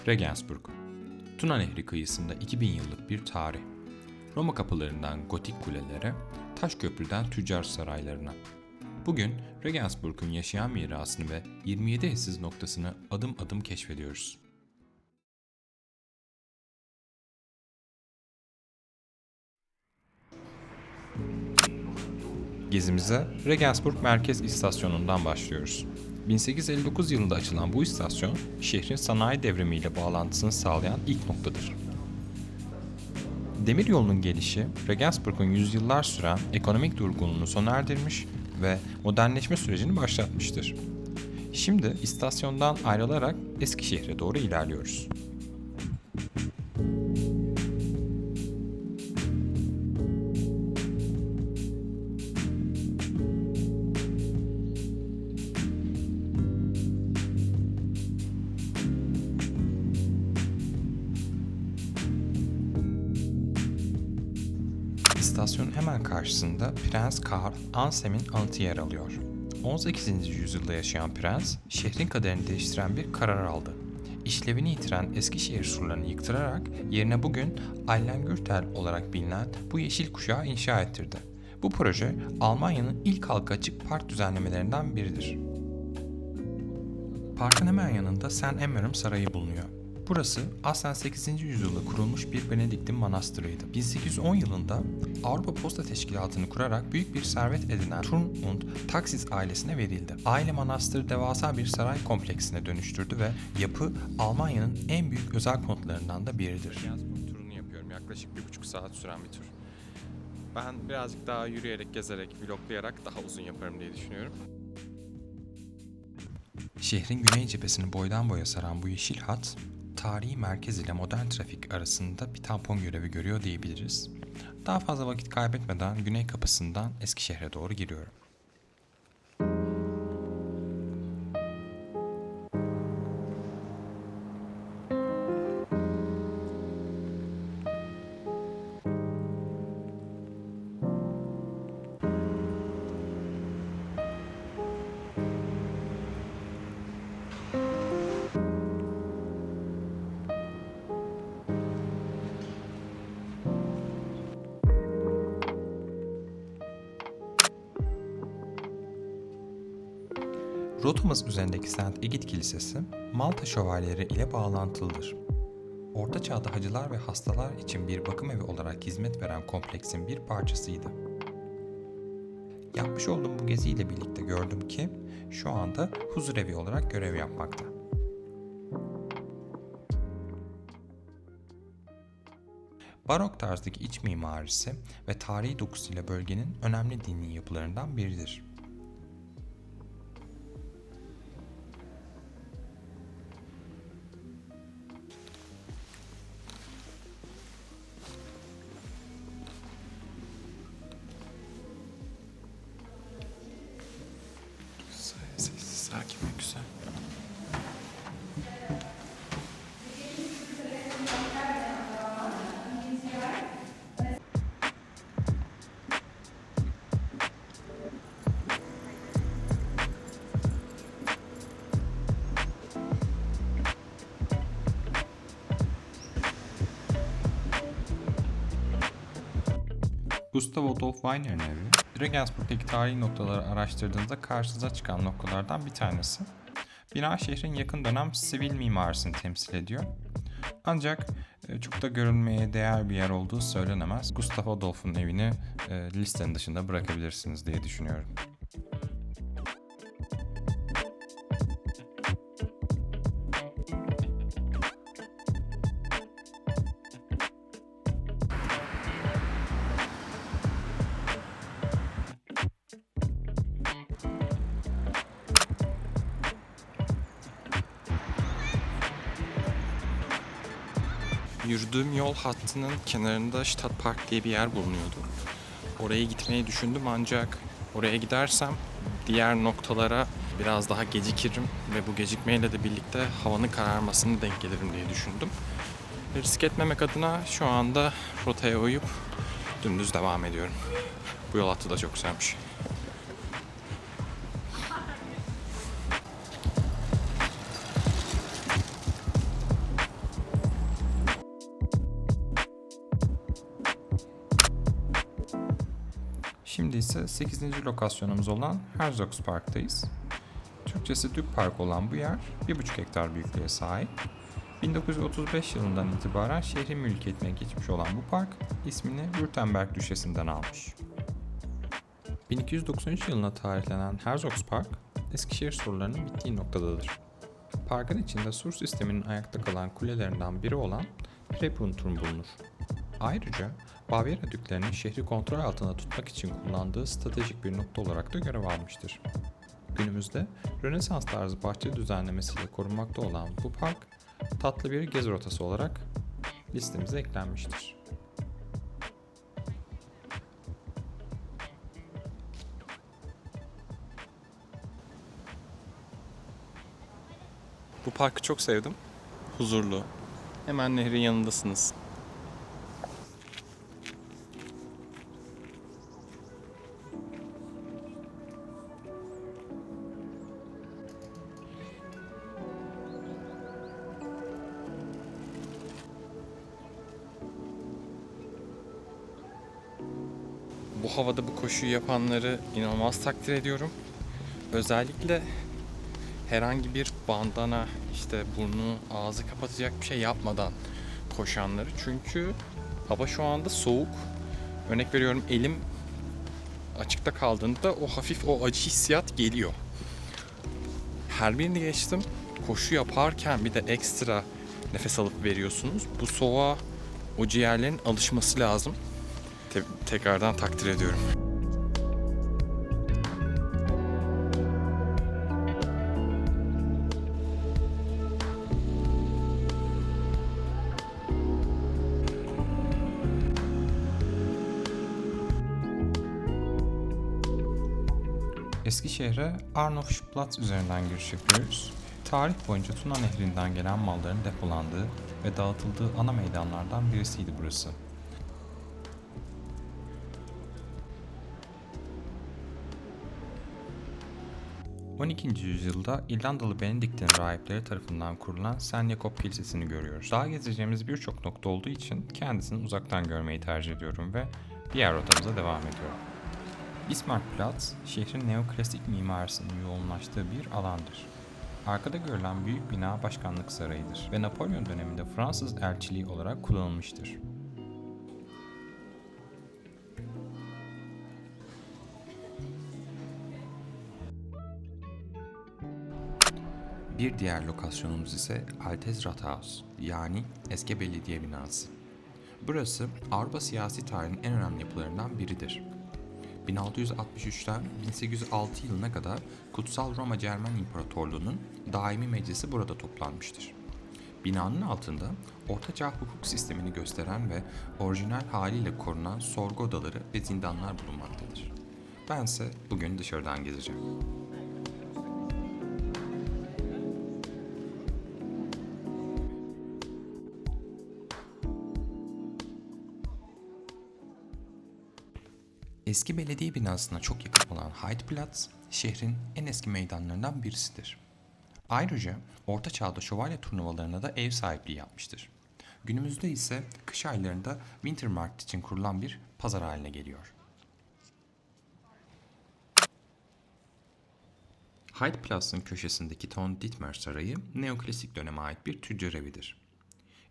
Regensburg, Tuna Nehri kıyısında 2000 yıllık bir tarih. Roma kapılarından gotik kulelere, taş köprüden tüccar saraylarına. Bugün Regensburg'un yaşayan mirasını ve 27 eşsiz noktasını adım adım keşfediyoruz. Gezimize Regensburg Merkez İstasyonu'ndan başlıyoruz. 1859 yılında açılan bu istasyon, şehrin sanayi devrimiyle bağlantısını sağlayan ilk noktadır. Demiryolunun gelişi, Regensburg'un yüzyıllar süren ekonomik durgunluğunu sona erdirmiş ve modernleşme sürecini başlatmıştır. Şimdi istasyondan ayrılarak Eskişehir'e doğru ilerliyoruz. İstasyonun hemen karşısında Prens Karl Anselm'in anıtı yer alıyor. 18. yüzyılda yaşayan prens, şehrin kaderini değiştiren bir karar aldı. İşlevini yitiren Eskişehir surlarını yıktırarak yerine bugün Allengürtel olarak bilinen bu yeşil kuşağı inşa ettirdi. Bu proje Almanya'nın ilk halka açık park düzenlemelerinden biridir. Parkın hemen yanında St. Emmeram Sarayı bulunuyor. Burası aslen 8. yüzyılda kurulmuş bir Benediktin manastırıydı. 1810 yılında Avrupa Posta Teşkilatı'nı kurarak büyük bir servet edinen Thurn und Taxis ailesine verildi. Aile manastırı devasa bir saray kompleksine dönüştürdü ve yapı Almanya'nın en büyük özel konutlarından da biridir. Regensburg turunu yapıyorum. Yaklaşık 1,5 saat süren bir tur. Ben birazcık daha yürüyerek, gezerek, vloglayarak daha uzun yaparım diye düşünüyorum. Şehrin güney cephesini boydan boya saran bu yeşil hat, tarihi merkez ile modern trafik arasında bir tampon görevi görüyor diyebiliriz. Daha fazla vakit kaybetmeden güney kapısından Eskişehir'e doğru giriyorum. Rotamız üzerindeki St. Egid Kilisesi, Malta Şövalyeleri ile bağlantılıdır. Orta Çağ'da hacılar ve hastalar için bir bakım evi olarak hizmet veren kompleksin bir parçasıydı. Yapmış olduğum bu geziyle birlikte gördüm ki şu anda huzurevi olarak görev yapmakta. Barok tarzdaki iç mimarisi ve tarihi dokusuyla bölgenin önemli dini yapılarından biridir. Sessiz, sakin ve güzel. Gustav Adolf Weiner'in evi, Regensburg'daki tarihi noktaları araştırdığınızda karşınıza çıkan noktalardan bir tanesi. Bina şehrin yakın dönem sivil mimarisini temsil ediyor. Ancak çok da görülmeye değer bir yer olduğu söylenemez. Gustav Adolf'un evini listenin dışında bırakabilirsiniz diye düşünüyorum. Yürüdüğüm yol hattının kenarında Stadtpark diye bir yer bulunuyordu. Oraya gitmeyi düşündüm ancak oraya gidersem diğer noktalara biraz daha gecikirim ve bu gecikmeyle de birlikte havanın kararmasını denk gelirim diye düşündüm. Risk etmemek adına şu anda rotaya uyup dümdüz devam ediyorum. Bu yol hattı da çok güzelmiş. Şimdi ise 8. lokasyonumuz olan Herzogspark'tayız. Türkçesi Dük Park olan bu yer 1,5 hektar büyüklüğe sahip. 1935 yılından itibaren şehrin mülkiyetine geçmiş olan bu park ismini Württemberg Düşesi'nden almış. 1293 yılına tarihlenen Herzogspark, Eskişehir surlarının bittiği noktadadır. Parkın içinde sur sisteminin ayakta kalan kulelerinden biri olan Prepunturm bulunur. Ayrıca Bavyera Düklerinin şehri kontrol altında tutmak için kullandığı stratejik bir nokta olarak da görev almıştır. Günümüzde Rönesans tarzı bahçe düzenlemesiyle korunmakta olan bu park, tatlı bir gezi rotası olarak listemize eklenmiştir. Bu parkı çok sevdim. Huzurlu. Hemen nehrin yanındasınız. Bu havada bu koşuyu yapanları inanılmaz takdir ediyorum. Özellikle herhangi bir bandana, işte burnu, ağzı kapatacak bir şey yapmadan koşanları. Çünkü hava şu anda soğuk. Örnek veriyorum, elim açıkta kaldığında o hafif o acı hissiyat geliyor. Her birini geçtim. Koşu yaparken bir de ekstra nefes alıp veriyorsunuz. Bu soğuğa o ciğerlerin alışması lazım. Tekrardan takdir ediyorum. Eskişehir'e Arnavutplatz üzerinden giriş yapıyoruz. Tarih boyunca Tuna Nehri'nden gelen malların depolandığı ve dağıtıldığı ana meydanlardan birisiydi burası. ...12. yüzyılda İrlandalı Benediktin rahipleri tarafından kurulan St. Jakob Kilisesi'ni görüyoruz. Daha gezeceğimiz birçok nokta olduğu için kendisini uzaktan görmeyi tercih ediyorum ve diğer rotamıza devam ediyorum. Bismarckplatz, şehrin neoklasik mimarisinin yoğunlaştığı bir alandır. Arkada görülen büyük bina Başkanlık Sarayı'dır ve Napolyon döneminde Fransız elçiliği olarak kullanılmıştır. Bir diğer lokasyonumuz ise Altes Rathaus, yani eski belediye binası. Burası Avrupa siyasi tarihinin en önemli yapılarından biridir. 1663'ten 1806 yılına kadar Kutsal Roma Cermen İmparatorluğu'nun daimi meclisi burada toplanmıştır. Binanın altında Ortaçağ hukuk sistemini gösteren ve orijinal haliyle korunan sorgu odaları ve zindanlar bulunmaktadır. Bense bugün dışarıdan gezeceğim. Eski belediye binasına çok yakın olan Heidplatz, şehrin en eski meydanlarından birisidir. Ayrıca Orta Çağ'da şövalye turnuvalarına da ev sahipliği yapmıştır. Günümüzde ise kış aylarında Wintermarkt için kurulan bir pazar haline geliyor. Heidplatz'ın köşesindeki Ton Dittmer Sarayı, neoklasik döneme ait bir tüccar evidir.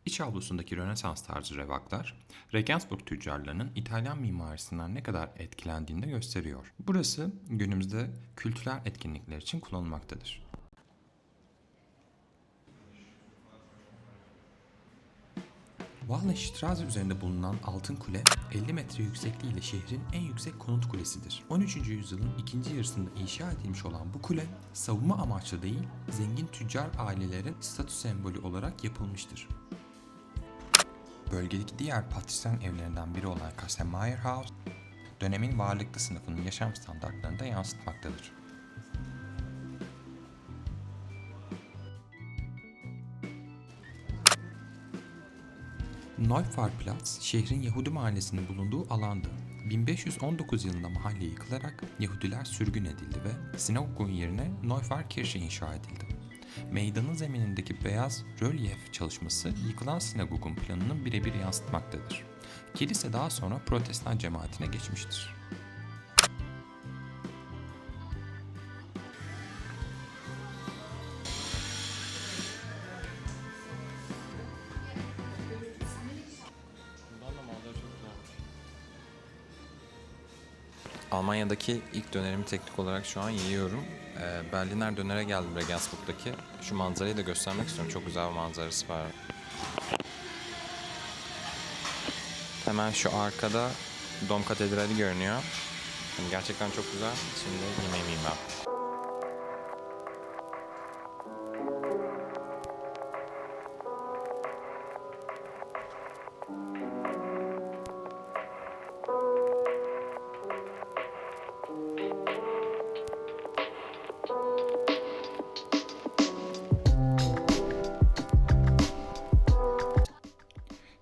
İç avlusundaki Rönesans tarzı revaklar, Regensburg tüccarlarının İtalyan mimarisinden ne kadar etkilendiğini de gösteriyor. Burası günümüzde kültürel etkinlikler için kullanılmaktadır. Wallenstraße üzerinde bulunan Altın Kule, 50 metre yüksekliğiyle şehrin en yüksek konut kulesidir. 13. yüzyılın ikinci yarısında inşa edilmiş olan bu kule, savunma amaçlı değil, zengin tüccar ailelerin statü sembolü olarak yapılmıştır. Bölgedeki diğer patrisyen evlerinden biri olan Kastelmayer House, dönemin varlıklı sınıfının yaşam standartlarını da yansıtmaktadır. Neufahrplatz, şehrin Yahudi mahallesinin bulunduğu alandı. 1519 yılında mahalle yıkılarak Yahudiler sürgün edildi ve sinagogun yerine Neufahrkirche inşa edildi. Meydanın zeminindeki beyaz rölyef çalışması yıkılan sinagogun planını birebir yansıtmaktadır. Kilise daha sonra Protestan cemaatine geçmiştir. Almanya'daki ilk dönerimi teknik olarak şu an yiyorum. Berliner dönere geldim, Regensburg'daki. Şu manzarayı da göstermek istiyorum. Çok güzel bir manzarası var. Hemen şu arkada Dom Katedrali görünüyor. Yani gerçekten çok güzel. Şimdi yemeğimi yiyeyim ben.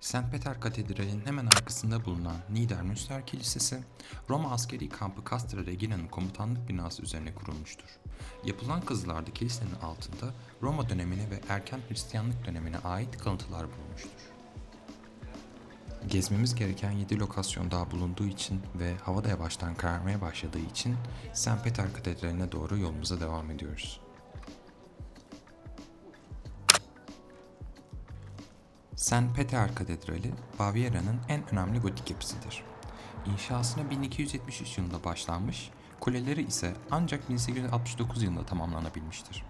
St. Peter Katedrali'nin hemen arkasında bulunan Niedermünster Kilisesi, Roma askeri kampı Castra Regina'nın komutanlık binası üzerine kurulmuştur. Yapılan kazılarda kilisenin altında Roma dönemine ve erken Hristiyanlık dönemine ait kalıntılar bulunmuştur. Gezmemiz gereken 7 lokasyon daha bulunduğu için ve hava da yavaştan kararmaya başladığı için St. Peter Katedrali'ne doğru yolumuza devam ediyoruz. St. Peter Katedrali, Bavyera'nın en önemli gotik yapısıdır. İnşasına 1273 yılında başlanmış, kuleleri ise ancak 1869 yılında tamamlanabilmiştir.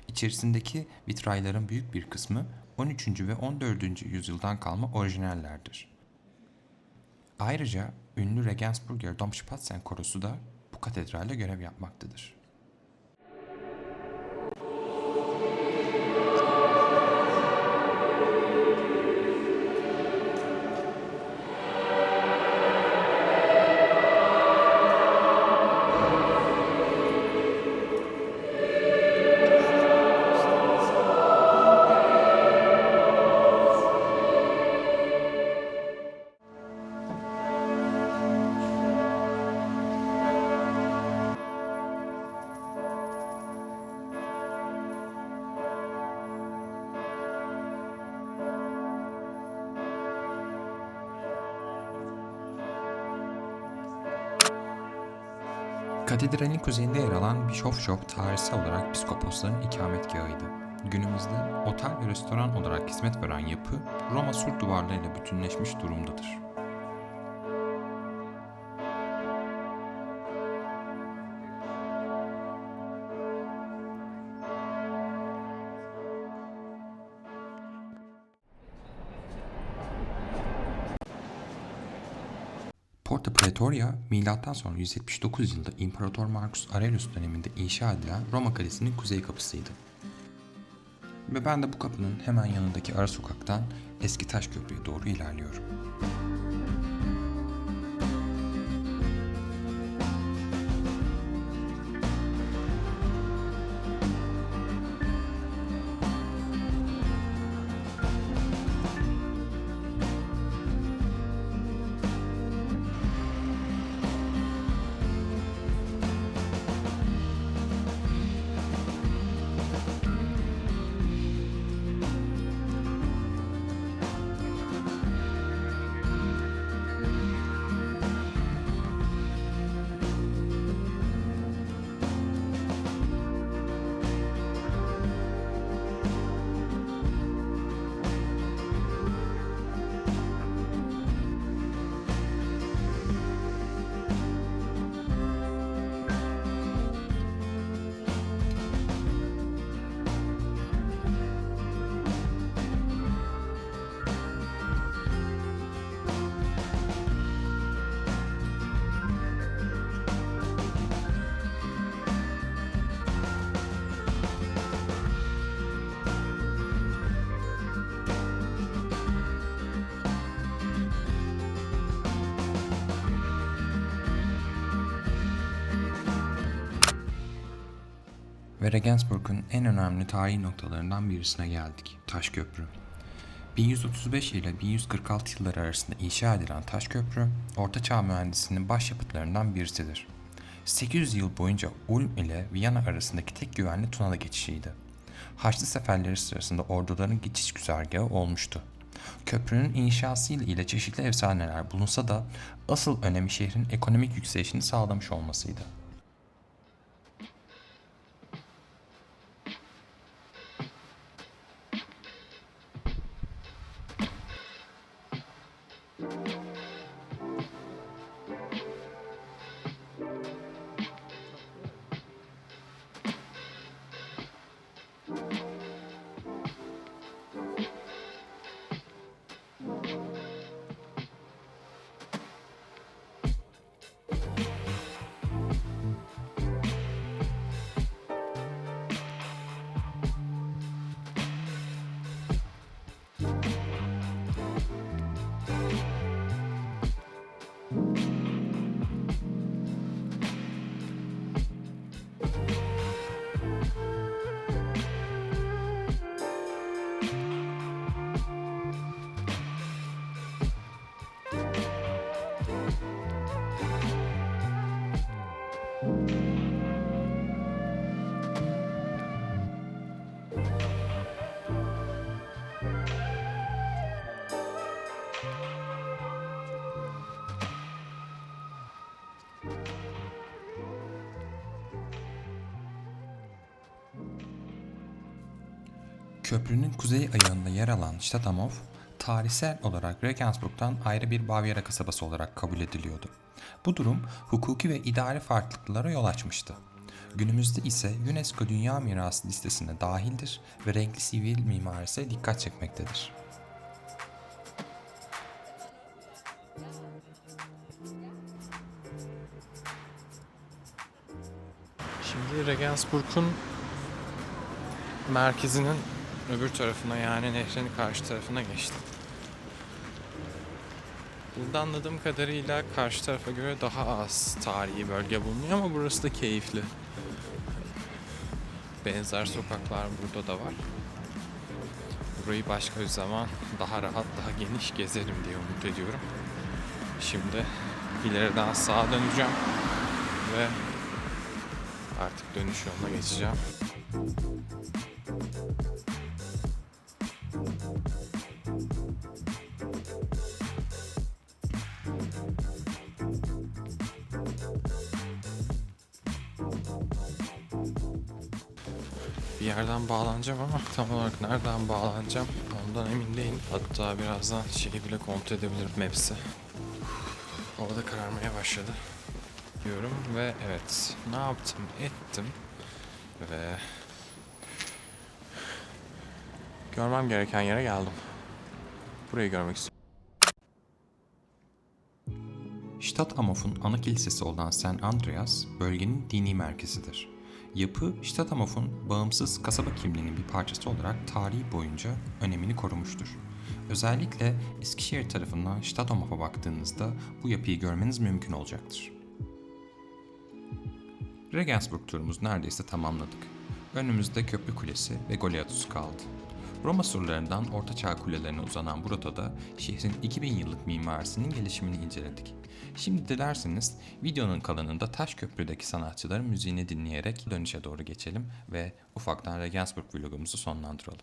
İçerisindeki vitrayların büyük bir kısmı 13. ve 14. yüzyıldan kalma orijinallerdir. Ayrıca ünlü Regensburger Domspatzen Korosu da bu katedralde görev yapmaktadır. Katedralin kuzeyinde yer alan Bischofshof tarihsel olarak piskoposların ikametgahıydı. Günümüzde otel ve restoran olarak hizmet veren yapı Roma sur duvarlarıyla bütünleşmiş durumdadır. Porta Praetoria, M.Ö. 179 yılında İmparator Marcus Aurelius döneminde inşa edilen Roma Kalesi'nin kuzey kapısıydı. Ve ben de bu kapının hemen yanındaki ara sokaktan eski taş köprüye doğru ilerliyorum. Ve Regensburg'un en önemli tarihi noktalarından birisine geldik, Taşköprü. 1135 ile 1146 yılları arasında inşa edilen Taşköprü, Orta Çağ mühendisliğinin başyapıtlarından birisidir. 800 yıl boyunca Ulm ile Viyana arasındaki tek güvenli Tuna'da geçişiydi. Haçlı seferleri sırasında orduların geçiş güzergahı olmuştu. Köprünün inşası ile çeşitli efsaneler bulunsa da asıl önemi şehrin ekonomik yükselişini sağlamış olmasıydı. Köprünün kuzey ayağında yer alan Stadthof, tarihsel olarak Regensburg'dan ayrı bir Bavyera kasabası olarak kabul ediliyordu. Bu durum hukuki ve idari farklılıklara yol açmıştı. Günümüzde ise UNESCO Dünya Mirası listesine dahildir ve renkli sivil mimarisi dikkat çekmektedir. Şimdi Regensburg'un merkezinin öbür tarafına, yani nehrin karşı tarafına geçtim. Burada anladığım kadarıyla karşı tarafa göre daha az tarihi bölge bulunuyor ama burası da keyifli. Benzer sokaklar burada da var. Burayı başka bir zaman daha rahat, daha geniş gezerim diye umut ediyorum. Şimdi ileriden sağa döneceğim ve artık dönüş yoluna geçeceğim. Bir yerden bağlanacağım ama tam olarak nereden bağlanacağım ondan emin değilim. Hatta birazdan şeyi bile kontrol edebilirim, Maps'i. Hava da kararmaya başladı diyorum ve evet, ne yaptım ettim ve görmem gereken yere geldim. Burayı görmek istiyorum. Stadthamof'un ana kilisesi olan St. Andreas, bölgenin dini merkezidir. Yapı, Stadthamof'un bağımsız kasaba kimliğinin bir parçası olarak tarihi boyunca önemini korumuştur. Özellikle Eskişehir tarafından Stadthamof'a baktığınızda bu yapıyı görmeniz mümkün olacaktır. Regensburg turumuzu neredeyse tamamladık. Önümüzde Köprü Kulesi ve Goliathus kaldı. Roma surlarından Ortaçağ kulelerine uzanan bu rotada şehrin 2000 yıllık mimarisinin gelişimini inceledik. Şimdi dilerseniz videonun kalanında Taşköprü'deki sanatçıların müziğini dinleyerek dönüşe doğru geçelim ve ufaktan Regensburg vlogumuzu sonlandıralım.